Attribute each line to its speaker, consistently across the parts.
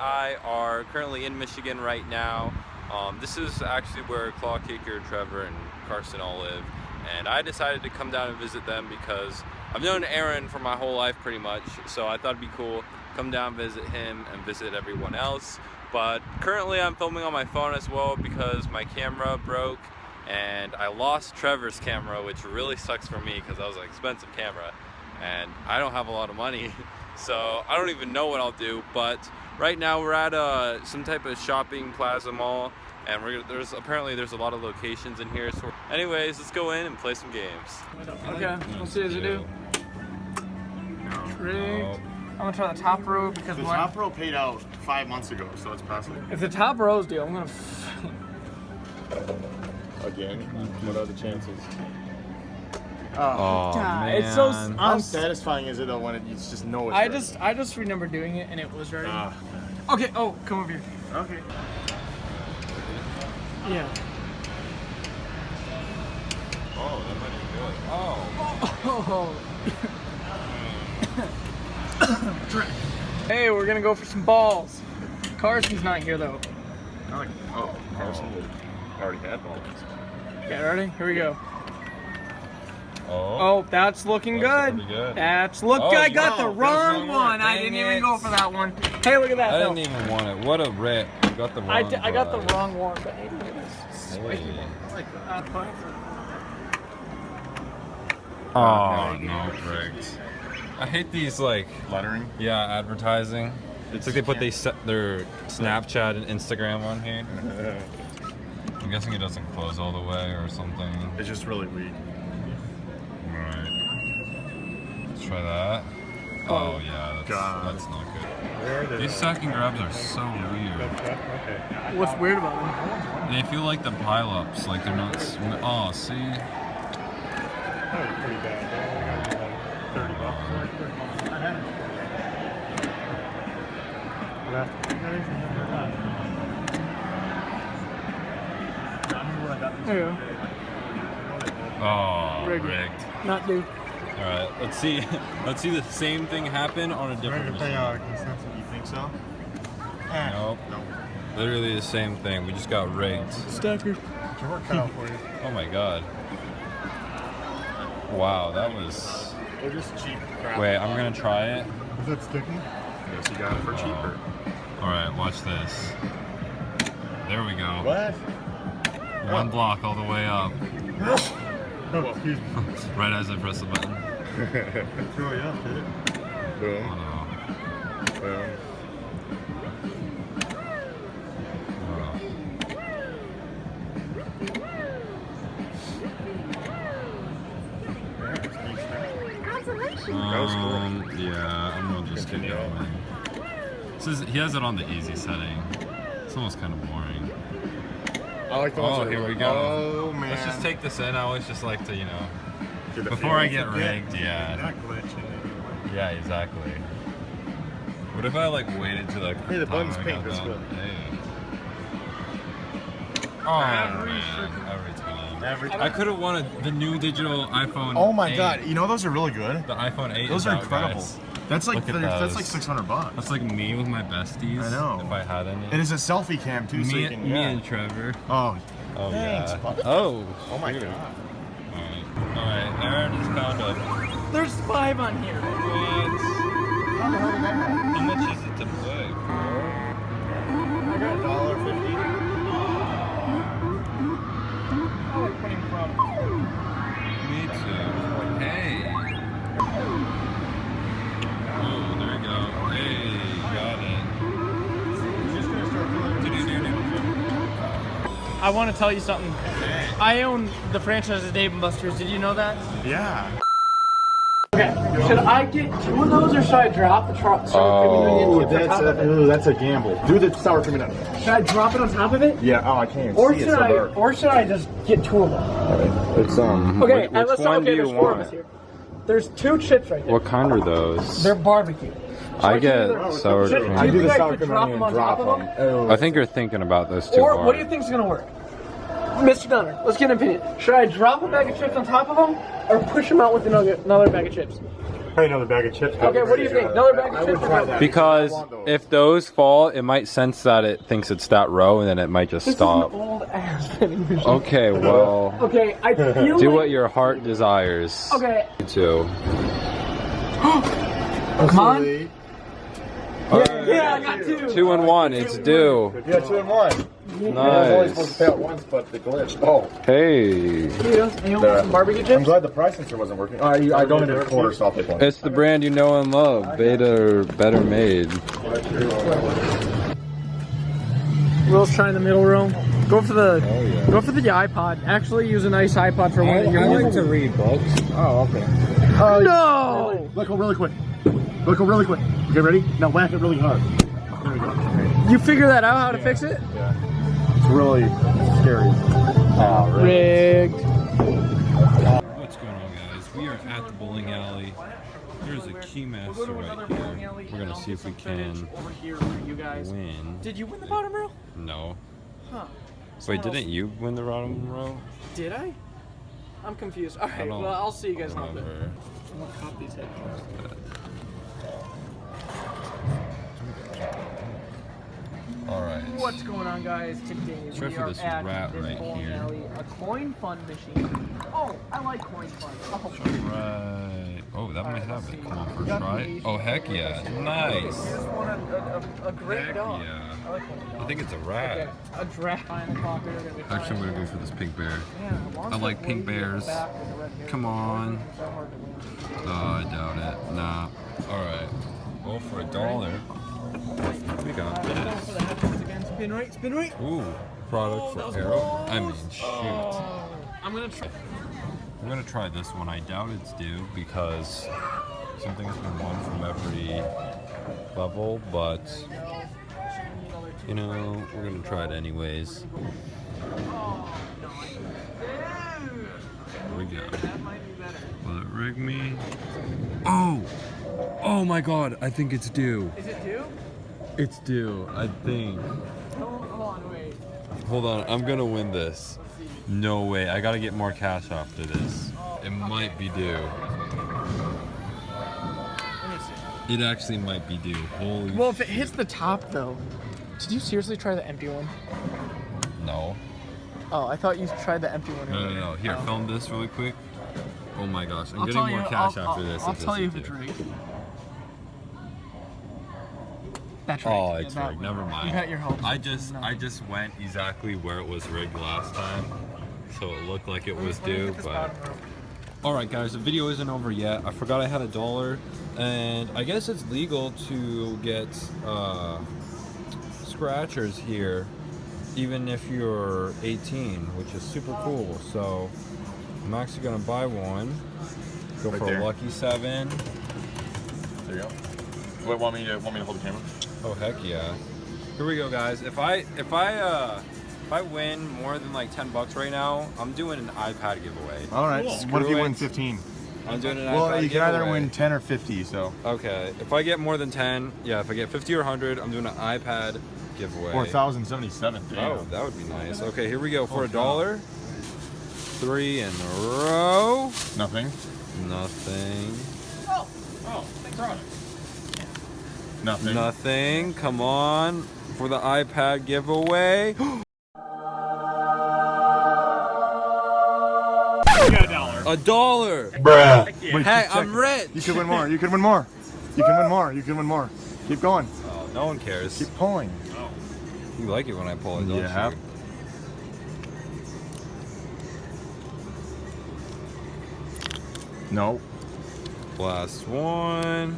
Speaker 1: I are currently in Michigan right now. This is actually where Claw Kicker, Trevor, and Carson all live. And I decided to come down and visit them because I've known Aaron for my whole life pretty much. So I thought it'd be cool, come down, visit him, and visit everyone else. But currently I'm filming on my phone as well because my camera broke. And I lost Trevor's camera, which really sucks for me because that was an expensive camera. And I don't have a lot of money. So I don't even know what I'll do. But right now we're at some type of shopping plaza mall. And there's a lot of locations in here. So anyways, let's go in and play some games.
Speaker 2: Okay, we'll see as you do. Rigged. I'm gonna try the top row because
Speaker 3: the top row paid out 5 months ago, so it's possible.
Speaker 2: If the top rows do, I'm gonna.
Speaker 3: Again, what are the chances?
Speaker 1: Oh man,
Speaker 2: it's so.
Speaker 3: How satisfying is it though when you just know it's ready?
Speaker 2: I just remember doing it and it was ready. Okay. Oh, come over here.
Speaker 3: Okay.
Speaker 2: Yeah.
Speaker 1: Oh, that might be good.
Speaker 2: Oh. Hey, we're gonna go for some balls. Carson's not here though.
Speaker 3: Carson already had balls.
Speaker 2: Okay, ready? Here we go.
Speaker 1: Oh,
Speaker 2: that's looking good.
Speaker 1: Good.
Speaker 2: That's look. I got the wrong one. I didn't even go for that one. Hey, look at that.
Speaker 1: I didn't even want it. What a rip! You got the wrong.
Speaker 2: I got the wrong one. But hey, look at this.
Speaker 1: Hey.
Speaker 2: Oh,
Speaker 1: no, rigged. I hate these like
Speaker 3: Lettering?
Speaker 1: Yeah, advertising. It's like they put their Snapchat and Instagram on here. I'm guessing it doesn't close all the way or something.
Speaker 3: It's just really weak.
Speaker 1: Alright. Let's try that. Oh yeah, that's not good. These stacking grabs are so weird.
Speaker 3: Okay.
Speaker 2: What's weird about them?
Speaker 1: They feel like the pileups, like they're not. Oh, see.
Speaker 3: That was pretty bad. Like $30
Speaker 2: There you go.
Speaker 1: Oh,
Speaker 2: Rigged.
Speaker 1: All
Speaker 2: Not dude.
Speaker 1: right, let's see. Let's see the same thing happen on a different machine.
Speaker 3: You think so?
Speaker 1: Nope. Literally the same thing. We just got rigged.
Speaker 2: Stacker.
Speaker 3: Your work cut out for you.
Speaker 1: Oh my god. Wow, that was.
Speaker 3: They're just cheap crap.
Speaker 1: Wait, I'm gonna try it.
Speaker 3: Is that sticky? Yes, you got it for cheaper.
Speaker 1: All right, watch this. There we go.
Speaker 3: What?
Speaker 1: One block all the way up.
Speaker 3: Oh, excuse me.
Speaker 1: Right as I press the button.
Speaker 3: Throw you up, did it? Boom.
Speaker 1: Oh,
Speaker 3: Boom.
Speaker 1: Yeah, I'm gonna just keep going. He has it on the easy setting. It's almost kind of boring.
Speaker 3: I like the ones that are
Speaker 1: here we
Speaker 3: like,
Speaker 1: go.
Speaker 3: Oh man.
Speaker 1: Let's just take this in. I always just like to,
Speaker 3: Get the
Speaker 1: before I
Speaker 3: feeling.
Speaker 1: get rigged, yeah.
Speaker 3: Not glitching anyway.
Speaker 1: Yeah, exactly. What if I waited to the
Speaker 3: Hey, the
Speaker 1: time
Speaker 3: button's
Speaker 1: I
Speaker 3: pink,
Speaker 1: got
Speaker 3: that's
Speaker 1: done?
Speaker 3: good.
Speaker 1: Hey. Oh
Speaker 3: Every
Speaker 1: man, every time.
Speaker 3: I
Speaker 1: I could have wanted the new digital iPhone.
Speaker 3: Oh my
Speaker 1: 8.
Speaker 3: god, you know those are really good?
Speaker 1: The iPhone 8.
Speaker 3: Those
Speaker 1: is
Speaker 3: are
Speaker 1: out,
Speaker 3: incredible.
Speaker 1: guys.
Speaker 3: That's like
Speaker 1: Look at
Speaker 3: that's
Speaker 1: those.
Speaker 3: like $600.
Speaker 1: That's like me with my besties.
Speaker 3: I know.
Speaker 1: If I had any.
Speaker 3: It is a selfie cam too, so you can.
Speaker 1: Me and Trevor.
Speaker 3: Oh.
Speaker 1: Oh
Speaker 3: Thanks,
Speaker 1: yeah.
Speaker 3: bud.
Speaker 1: Oh.
Speaker 3: Oh my
Speaker 1: shoot.
Speaker 3: god.
Speaker 1: Alright, Aaron just found a.
Speaker 2: There's 5 on here.
Speaker 1: What? How much is it to play?
Speaker 2: I got
Speaker 3: $1.50.
Speaker 2: I like putting from.
Speaker 1: Me too. Hey. Oh, there you go. Hey, got it.
Speaker 2: I want to tell you something. I own the franchise of Dave & Buster's. Did you know that?
Speaker 3: Yeah.
Speaker 2: Okay. Should I get 2 of those or should I drop the sour cream and onion chips on top of it?
Speaker 3: That's a gamble. Do the sour cream and onion.
Speaker 2: Should I drop it on top of it?
Speaker 3: Yeah. Oh, I can't
Speaker 2: Or
Speaker 3: see
Speaker 2: should
Speaker 3: it.
Speaker 2: or should I just get 2 of them?
Speaker 3: It's
Speaker 2: Okay,
Speaker 1: Which
Speaker 2: let's
Speaker 1: one do
Speaker 2: there's
Speaker 1: you
Speaker 2: 4 of
Speaker 1: want?
Speaker 2: us here. There's 2 chips right there.
Speaker 1: What kind are those?
Speaker 2: They're barbecue.
Speaker 1: I get sour
Speaker 2: Should,
Speaker 1: cream.
Speaker 2: do you think I
Speaker 3: sour
Speaker 2: could
Speaker 3: cream
Speaker 2: drop
Speaker 3: and
Speaker 2: them on
Speaker 3: onion
Speaker 2: top
Speaker 3: and
Speaker 2: of
Speaker 3: drop
Speaker 2: them?
Speaker 1: I think you're thinking about this too
Speaker 2: Or
Speaker 1: hard.
Speaker 2: what do you think is going to work? Mr. Dunner, let's get an opinion. Should I drop a bag of chips on top of them or push them out with another bag of chips?
Speaker 3: Probably another bag of chips.
Speaker 2: Okay, what do you think? Another bag of chips?
Speaker 3: try that.
Speaker 1: Because if those fall, it might sense that it thinks it's that row, and then it might just
Speaker 2: This
Speaker 1: stop.
Speaker 2: is an old ass vending machine.
Speaker 1: Okay, well,
Speaker 2: Okay, I feel
Speaker 1: do
Speaker 2: like...
Speaker 1: what your heart desires.
Speaker 2: Okay.
Speaker 1: You too.
Speaker 2: Come on.
Speaker 1: Alright.
Speaker 2: Yeah, I got 2.
Speaker 1: 2 and 1, it's due.
Speaker 3: Yeah, 2 and 1. I was only supposed to pay out once, but the glitch. Oh.
Speaker 1: Hey.
Speaker 2: You want some barbecue
Speaker 3: I'm
Speaker 2: chips?
Speaker 3: glad the price sensor wasn't working. I donated a quarter, so I'll take one.
Speaker 1: It's the brand you know and love. Better made.
Speaker 2: Will's trying the middle row. Go for the iPod. Actually, use a nice iPod for one that you're using.
Speaker 1: to read books.
Speaker 3: Oh, okay.
Speaker 2: No!
Speaker 3: Let go really quick. Let go really quick. Okay, ready? Now whack it really hard. There we go.
Speaker 2: You figure that out how to fix it?
Speaker 3: Yeah. It's really scary. Oh,
Speaker 2: Rigged.
Speaker 1: What's going on, guys? We are at the bowling alley. There's a keymaster right here. We're gonna see if we can
Speaker 2: Over here for you guys.
Speaker 1: win.
Speaker 2: Did you win the bottom row?
Speaker 1: No.
Speaker 2: Huh.
Speaker 1: Wait, didn't you win the bottom row?
Speaker 2: Did I? I'm confused. All right,
Speaker 1: don't
Speaker 2: well, I'll see you guys in a little bit.
Speaker 1: Remember.
Speaker 2: I'm gonna cop these headphones.
Speaker 1: Alright.
Speaker 2: What's going on, guys? Today
Speaker 1: Sorry
Speaker 2: we
Speaker 1: for
Speaker 2: are
Speaker 1: this
Speaker 2: at
Speaker 1: rat
Speaker 2: this
Speaker 1: right
Speaker 2: bowling
Speaker 1: here.
Speaker 2: alley, a coin fund machine. Oh, I like coin fund. Oh.
Speaker 1: Right. Oh, that might have it. Come on, first
Speaker 2: Got
Speaker 1: try.
Speaker 2: the
Speaker 1: Oh, heck yeah. Nice.
Speaker 2: You just want a great
Speaker 1: Heck
Speaker 2: dog.
Speaker 1: yeah.
Speaker 2: I like coin
Speaker 1: I
Speaker 2: dog.
Speaker 1: think it's a rat.
Speaker 2: Okay, a draft. 9 o'clock, we're gonna be fine.
Speaker 1: Actually, I'm gonna go for this pink bear.
Speaker 2: Man,
Speaker 1: I like pink bears. Come on. I doubt it. Nah. Alright. Well, for $1, we got this.
Speaker 2: Spin right, spin right.
Speaker 1: Ooh. Product for Arrow. I mean, shoot.
Speaker 2: I'm gonna try.
Speaker 1: I'm gonna try this one. I doubt it's due because something's been won from every level, but you know, we're gonna try it anyways. Here we go. Will it rig me? Oh! Oh my god, I think it's due.
Speaker 2: Is it due?
Speaker 1: It's due, I think.
Speaker 2: Hold on, wait.
Speaker 1: Hold on, I'm gonna win this. No way, I gotta get more cash after this. It might be due.
Speaker 2: Let me see.
Speaker 1: It actually might be due. Holy
Speaker 2: Well, if it hits the top, though, did you seriously try the empty one?
Speaker 1: No.
Speaker 2: Oh, I thought you tried the empty one.
Speaker 1: No. Here,
Speaker 2: Oh.
Speaker 1: film this really quick. Oh my gosh, I'm
Speaker 2: I'll
Speaker 1: getting
Speaker 2: tell
Speaker 1: more
Speaker 2: you-
Speaker 1: cash
Speaker 2: I'll-
Speaker 1: after this.
Speaker 2: I'll
Speaker 1: if this
Speaker 2: tell you
Speaker 1: is
Speaker 2: if it's
Speaker 1: due.
Speaker 2: rigged. That's right.
Speaker 1: Oh, it's
Speaker 2: Yeah, that
Speaker 1: rigged.
Speaker 2: one.
Speaker 1: Never mind.
Speaker 2: You got your hopes.
Speaker 1: I just went exactly where it was rigged last time, so it looked like it was due. But all right, guys, the video isn't over yet. I forgot I had $1, and I guess it's legal to get scratchers here, even if you're 18, which is super cool. So I'm actually gonna buy one. Go
Speaker 3: Right
Speaker 1: for
Speaker 3: there.
Speaker 1: a lucky 7.
Speaker 3: There you go. What, want me to hold the camera?
Speaker 1: Oh heck yeah! Here we go, guys. If I win more than like $10 right now, I'm doing an iPad giveaway.
Speaker 3: All right.
Speaker 1: Cool.
Speaker 3: What if you
Speaker 1: Screw
Speaker 3: win
Speaker 1: it.
Speaker 3: 15?
Speaker 1: I'm doing an
Speaker 3: Well,
Speaker 1: iPad
Speaker 3: you can either
Speaker 1: giveaway.
Speaker 3: win 10 or 50. So.
Speaker 1: Okay. If I get more than 10, yeah. If I get 50 or 100, I'm doing an iPad giveaway.
Speaker 3: Or 1,077.
Speaker 1: Oh, that would be nice. Okay, here we go for $1. 3 in a row.
Speaker 3: Nothing.
Speaker 1: Nothing.
Speaker 2: Oh, thanks for
Speaker 3: Nothing.
Speaker 1: Nothing. Come on for the iPad giveaway.
Speaker 3: You got $1.
Speaker 1: $1.
Speaker 3: Bruh.
Speaker 1: Hey, I'm rich.
Speaker 3: You could win more. You could win more. You can win more. You can win more. Keep going.
Speaker 1: Oh, no one cares.
Speaker 3: Keep pulling.
Speaker 1: You like it when I pull it, don't
Speaker 3: Yeah.
Speaker 1: you?
Speaker 3: No.
Speaker 1: Last one.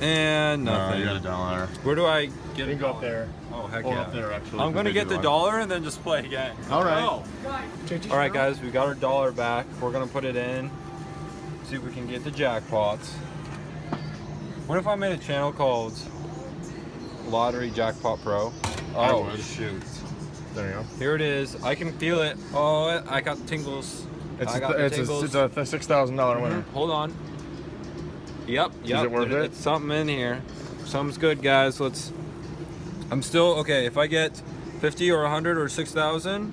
Speaker 1: And nothing.
Speaker 3: You got $1.
Speaker 1: Where do I get
Speaker 3: You
Speaker 1: it?
Speaker 3: can go up there.
Speaker 1: Oh, heck
Speaker 3: Or
Speaker 1: yeah.
Speaker 3: up there, actually.
Speaker 1: I'm gonna get the $1 and then just play again.
Speaker 3: All right.
Speaker 1: All right, guys, we got our $1 back. We're gonna put it in. See if we can get the jackpots. What if I made a channel called Lottery Jackpot Pro?
Speaker 3: I
Speaker 1: Oh
Speaker 3: would.
Speaker 1: shoot!
Speaker 3: There you go.
Speaker 1: Here it is. I can feel it. Oh, I got tingles.
Speaker 3: It's
Speaker 1: I got the
Speaker 3: a
Speaker 1: tingles.
Speaker 3: $6,000 winner.
Speaker 1: Hold on. Yep.
Speaker 3: it worth it?
Speaker 1: It's something in here. Something's good, guys. I'm still okay. If I get 50 or 100 or 6,000,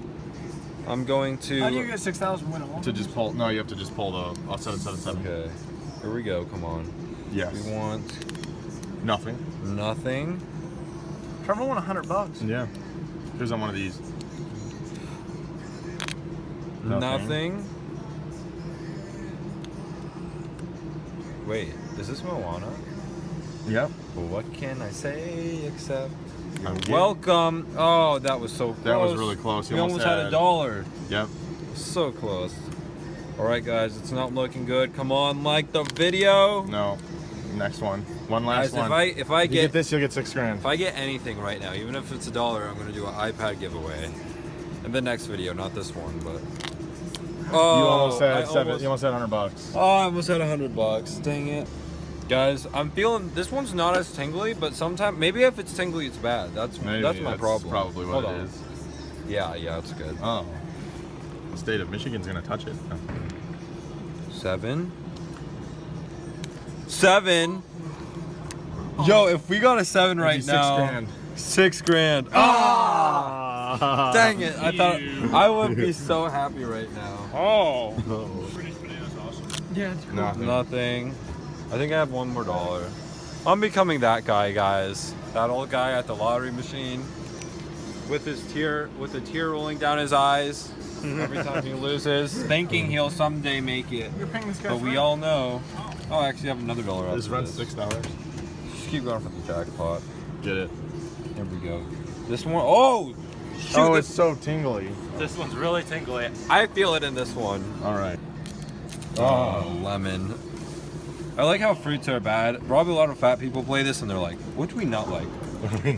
Speaker 1: I'm going to.
Speaker 2: How do you get 6,000 win a
Speaker 3: To just pull. No, you have to just pull the 777.
Speaker 1: Okay. Here we go. Come on.
Speaker 3: Yes.
Speaker 1: We want
Speaker 3: Nothing.
Speaker 1: nothing.
Speaker 2: Trevor won $100.
Speaker 3: Yeah. Here's on one of these.
Speaker 1: Nothing. Wait, is this Moana?
Speaker 3: Yep.
Speaker 1: Well, what can I say except
Speaker 3: I'm
Speaker 1: you're
Speaker 3: good.
Speaker 1: welcome? Oh, that was so close.
Speaker 3: That was really close. You
Speaker 1: We almost had $1.
Speaker 3: Yep.
Speaker 1: So close. All right, guys, it's not looking good. Come on, like the video.
Speaker 3: No. Next one. One last
Speaker 1: Guys,
Speaker 3: one.
Speaker 1: if I
Speaker 3: you
Speaker 1: get
Speaker 3: this, you'll get $6 grand.
Speaker 1: if I get anything right now, even if it's $1, I'm gonna do an iPad giveaway. In the next video, not this one, but. Oh,
Speaker 3: You almost
Speaker 1: I
Speaker 3: had $7. You almost had $100.
Speaker 1: Oh, I almost had $100. Dang it. Guys, I'm feeling this one's not as tingly, but sometimes maybe if it's tingly, it's bad. That's my problem.
Speaker 3: Probably what
Speaker 1: Hold
Speaker 3: it
Speaker 1: on.
Speaker 3: is.
Speaker 1: Yeah, it's good.
Speaker 3: Oh. The state of Michigan's gonna touch it. Oh.
Speaker 1: 7. Yo, if we got a 7 right now,
Speaker 3: $6 grand.
Speaker 1: $6 grand. Ah! Dang it! I thought I would be so happy right now.
Speaker 2: Oh. Yeah, it's cool.
Speaker 1: Nothing. I think I have $1 more. I'm becoming that guy, guys. That old guy at the lottery machine with the tear rolling down his eyes every time he loses, thinking he'll someday make it.
Speaker 2: You're paying this guy.
Speaker 1: But we all know. Oh, I actually have another $1.
Speaker 3: This runs $6.
Speaker 1: Just keep going for the jackpot.
Speaker 3: Get it.
Speaker 1: There we go. This one. Oh! Shoot,
Speaker 3: Oh, it's so tingly.
Speaker 1: this one's really tingly. I feel it in this one.
Speaker 3: All right.
Speaker 1: Oh, lemon. I like how fruits are bad. Probably a lot of fat people play this and they're like, what do we not like?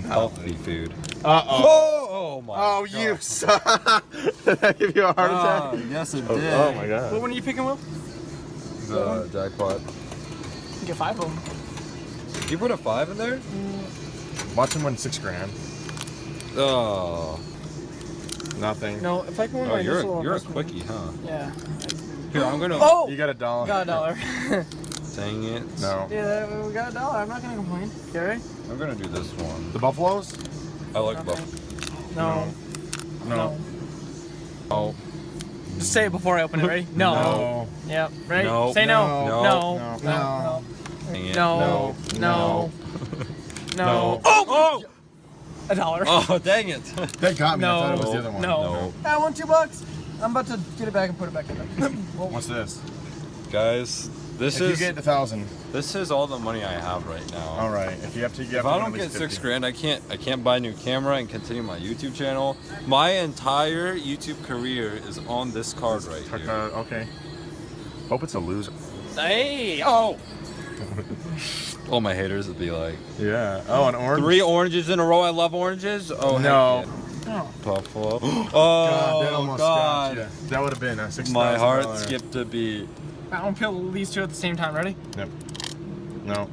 Speaker 1: Healthy food.
Speaker 3: Uh-oh.
Speaker 1: Oh my
Speaker 3: Oh,
Speaker 1: God.
Speaker 3: you suck. Did that give you a heart attack?
Speaker 1: Yes, it
Speaker 3: Oh,
Speaker 1: did.
Speaker 3: oh my God.
Speaker 2: What one are you picking, Will?
Speaker 1: The jackpot.
Speaker 2: You get 5 of them.
Speaker 1: You put a 5 in there?
Speaker 3: Watch him win $6 grand.
Speaker 1: Oh.
Speaker 3: Nothing.
Speaker 2: No, if I can win
Speaker 1: Oh,
Speaker 2: my
Speaker 1: you're
Speaker 2: initial
Speaker 1: a
Speaker 2: investment-
Speaker 1: quickie, huh?
Speaker 2: Yeah.
Speaker 1: Here, I'm gonna.
Speaker 2: Oh!
Speaker 3: You got $1.
Speaker 2: Got $1.
Speaker 1: Dang it.
Speaker 3: No.
Speaker 2: Yeah, we got $1. I'm not gonna complain. Gary?
Speaker 1: I'm gonna do this one.
Speaker 3: The Buffaloes?
Speaker 1: I like buff.
Speaker 2: No.
Speaker 3: No.
Speaker 1: Oh.
Speaker 2: Just say it before I open it. Ready? No.
Speaker 3: No.
Speaker 2: Yep. Ready?
Speaker 1: No.
Speaker 2: Say no.
Speaker 1: No.
Speaker 2: No.
Speaker 3: No.
Speaker 2: No.
Speaker 1: Dang it.
Speaker 2: No. No.
Speaker 1: No.
Speaker 2: Oh! $1.
Speaker 1: Oh, dang it.
Speaker 3: That got me.
Speaker 2: No.
Speaker 3: I thought it was the other one.
Speaker 2: No. I won $2. I'm about to get it back and put it back in there.
Speaker 3: What's this?
Speaker 1: Guys, this
Speaker 3: If you
Speaker 1: is
Speaker 3: get 1,000.
Speaker 1: this is all the money I have right now.
Speaker 3: All right. If you have to,
Speaker 1: If I don't get 6 grand, I can't buy a new camera and continue my YouTube channel. My entire YouTube career is on this card right here.
Speaker 3: Okay. Hope it's a loser.
Speaker 2: Hey! Oh!
Speaker 1: All my haters would be like,
Speaker 3: Yeah. Oh, an orange.
Speaker 1: 3 oranges in a row. I love oranges. Oh
Speaker 3: No.
Speaker 1: heck yeah.
Speaker 2: Oh.
Speaker 1: Buffalo. Oh
Speaker 3: God, that almost
Speaker 1: God.
Speaker 3: got you. That would have been a $6,000.
Speaker 1: My heart skipped a beat.
Speaker 2: I want to peel these two at the same time. Ready?
Speaker 3: Yep. No.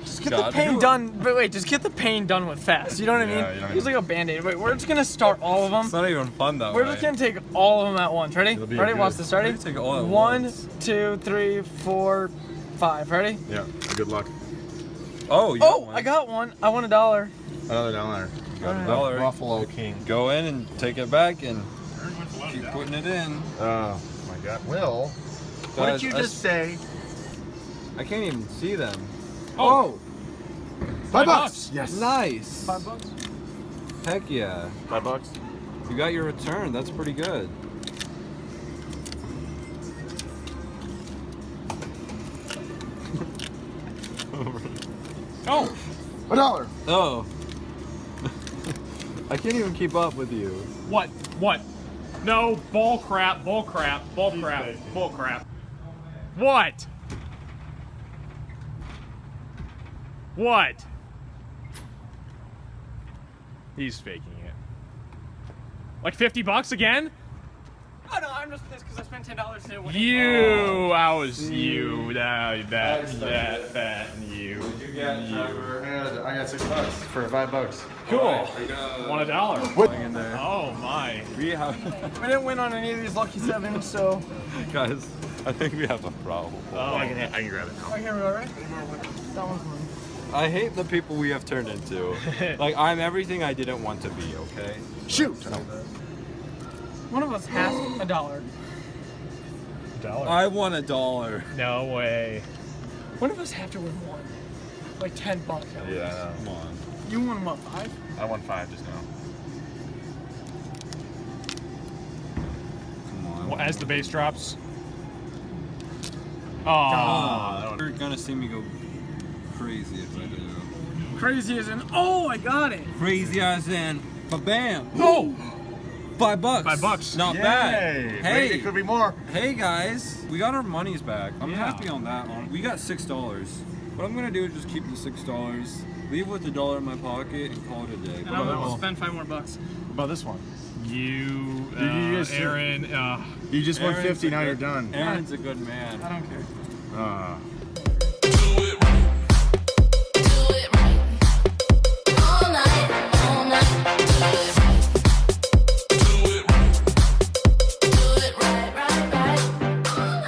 Speaker 2: Just get
Speaker 1: God,
Speaker 2: the pain
Speaker 1: who-
Speaker 2: done. But wait, just get the pain done with fast. You know what I
Speaker 3: Yeah,
Speaker 2: mean?
Speaker 3: you know what I
Speaker 2: Use
Speaker 3: mean.
Speaker 2: like a band-aid. Wait, we're just gonna start all of
Speaker 1: It's
Speaker 2: them.
Speaker 1: not even fun that
Speaker 2: We're
Speaker 1: way.
Speaker 2: just gonna take all of them at once. Ready?
Speaker 3: It'll be
Speaker 2: Ready?
Speaker 3: good.
Speaker 2: Watch this. Ready?
Speaker 1: We take it all at
Speaker 2: 1,
Speaker 1: once.
Speaker 2: 2, 3, 4, 5. Ready?
Speaker 3: Yeah. Good luck.
Speaker 1: Oh, you
Speaker 2: Oh,
Speaker 1: won.
Speaker 2: I got one. I won $1.
Speaker 3: Another $1.
Speaker 1: Got
Speaker 2: Alright.
Speaker 1: $1.
Speaker 3: Buffalo King.
Speaker 1: Go in and take it back and keep putting it in.
Speaker 3: Oh my God. Will. What
Speaker 1: Guys,
Speaker 3: did you just say?
Speaker 1: I can't even see them.
Speaker 2: Oh,
Speaker 3: $5. Yes.
Speaker 1: Nice.
Speaker 2: $5.
Speaker 1: Heck yeah.
Speaker 3: $5.
Speaker 1: You got your return. That's pretty good.
Speaker 2: Oh,
Speaker 3: $1.
Speaker 1: Oh. I can't even keep up with you.
Speaker 4: What? What? No, bull crap, bull crap, bull crap, bull crap. What? What? He's faking it. Like $50 again?
Speaker 2: oh no, I'm just pissed because I spent $10 today. winning.
Speaker 4: You, I was you, that, you.
Speaker 1: You get Trevor.
Speaker 3: I got $6 for $5.
Speaker 4: Cool.
Speaker 1: $1.
Speaker 4: $1.
Speaker 3: What?
Speaker 1: In there.
Speaker 4: Oh my.
Speaker 1: We have,
Speaker 2: We didn't win on any of these lucky sevens, so.
Speaker 1: guys. I think we have a problem.
Speaker 3: I can grab it now.
Speaker 2: Oh, here we go, right? That one's mine.
Speaker 1: I hate the people we have turned into. Like I'm everything I didn't want to be. Okay.
Speaker 3: Shoot.
Speaker 2: One of us has $1.
Speaker 3: $1.
Speaker 1: I won $1.
Speaker 4: No way.
Speaker 2: One of us have to win one. Like $10 at least.
Speaker 3: Yeah,
Speaker 1: Come on.
Speaker 2: You won what, 5?
Speaker 3: I won 5 just now.
Speaker 1: Come on.
Speaker 4: Well, as the bass drops. Oh.
Speaker 1: You're gonna see me go crazy if I do.
Speaker 2: Crazy as in, oh, I got it.
Speaker 1: Crazy as in, ba-bam.
Speaker 4: Oh!
Speaker 1: $5.
Speaker 4: $5.
Speaker 1: Not
Speaker 3: Yay.
Speaker 1: bad.
Speaker 3: Maybe
Speaker 1: Hey.
Speaker 3: it could be more.
Speaker 1: Hey guys, we got our monies back. I'm
Speaker 4: Yeah.
Speaker 1: happy on that one. We got $6. What I'm gonna do is just keep the $6, leave with $1 in my pocket, and call it a day.
Speaker 2: And I'm gonna spend $5 more.
Speaker 3: What about this one?
Speaker 4: You,
Speaker 3: You just-
Speaker 4: Aaron,
Speaker 3: You just won
Speaker 1: Aaron's
Speaker 3: 50,
Speaker 1: a
Speaker 3: now
Speaker 1: good-
Speaker 3: you're done.
Speaker 1: Aaron's a good man.
Speaker 2: I don't care.